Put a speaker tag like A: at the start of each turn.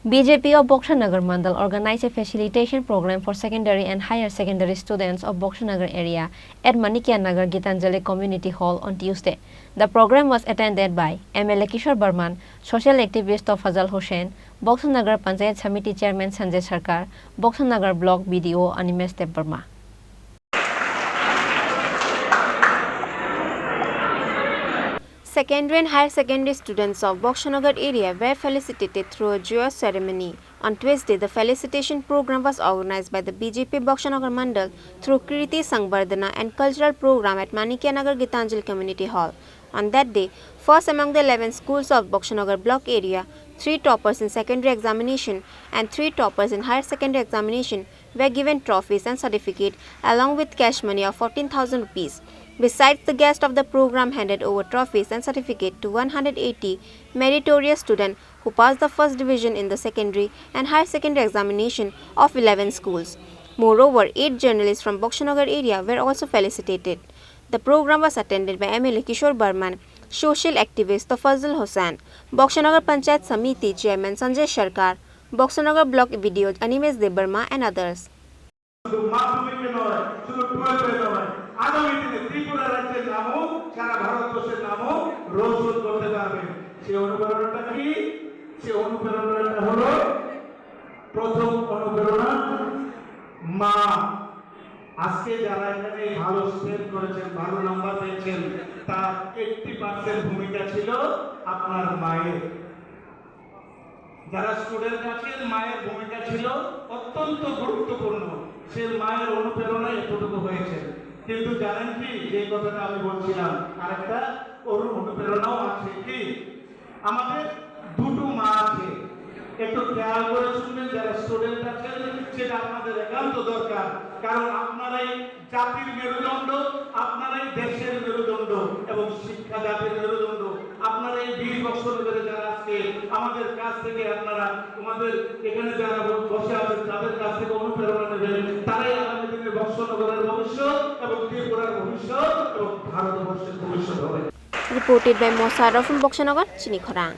A: BJP of Boxanagar mandal organized a facilitation program for secondary and higher secondary students of Boxanagar area at Manikyanagar Gitanjali Community Hall on Tuesday. The program was attended by MLA Kishore Barman, social activist of Fazal Hossain, Boxanagar Panchayat Samiti Chairman Sanjay Sarkar, Boxanagar Block BDO Animesh Dev Burma.
B: Secondary and higher secondary students of Boxanagar area were felicitated through a joyous ceremony. On Tuesday, the felicitation program was organized by the BJP Boxanagar mandal through Kriti Sangbardhana and cultural program at Manikyanagar Gitanjali Community Hall. On that day, first among the 11 schools of Boxanagar block area, 3 toppers in secondary examination and 3 toppers in higher secondary examination were given trophies and certificate along with cash money of 14,000 rupees. Besides, the guest of the program handed over trophies and certificate to 180 meritorious students who passed the first division in the secondary and higher secondary examination of 11 schools. Moreover, 8 journalists from Boxanagar area were also felicitated. The program was attended by MLA Kishore Barman, social activist Fazal Hossain, Boxanagar Panchayat Samiti Chairman Sanjay Sarkar, Boxanagar Block Video Animesh Dev Burma and others.
C: আগামী দিনে ত্রিপুরা রাজ্যের নামও সারা ভারতবর্ষের নামও রোশন করতে পারবে। সেই অনুপ্রেরণাটা কি? সেই অনুপ্রেরণাটা হলো প্রথম অনুপ্রেরণা মা। আজকে যারা এখানে ভালো স্কোর করেছেন, ভালো নাম্বার পেয়েছেন, তার 80% ভূমিকা ছিল আপনার মায়ের। যারা স্টুডেন্ট আছেন, মায়ের ভূমিকা ছিল অত্যন্ত গুরুত্বপূর্ণ। সে মায়ের অনুপ্রেরণায় এতটুকু হয়েছে। কিন্তু জানেন কি, যে কথাটা আমি বলছিলাম, আরেকটা অনুপ্রেরণাও আছে কি, আমাদের দুটো মা আছে। একটু খেয়াল করে শুনবেন যারা স্টুডেন্ট আছেন, সেটা আপনাদের একান্ত দরকার। কারণ আপনারাই জাতির মেরুদণ্ড, আপনারাই দেশের মেরুদণ্ড এবং শিক্ষা জাতির মেরুদণ্ড। আপনারা এই 20 বছর ধরে যারা আজকে আমাদের কাছ থেকে আপনারা আমাদের এখানে যারা বসে আছেন তাদের কাছ থেকে অনুপ্রেরণা নেবেন, তারাই আগামী দিনে বক্সনগরের ভবিষ্যৎ এবং ত্রিপুরার ভবিষ্যৎ এবং ভারতবর্ষের ভবিষ্যৎ হবে।
B: Reported by Mosara from Boxanagar, Chini Khorang.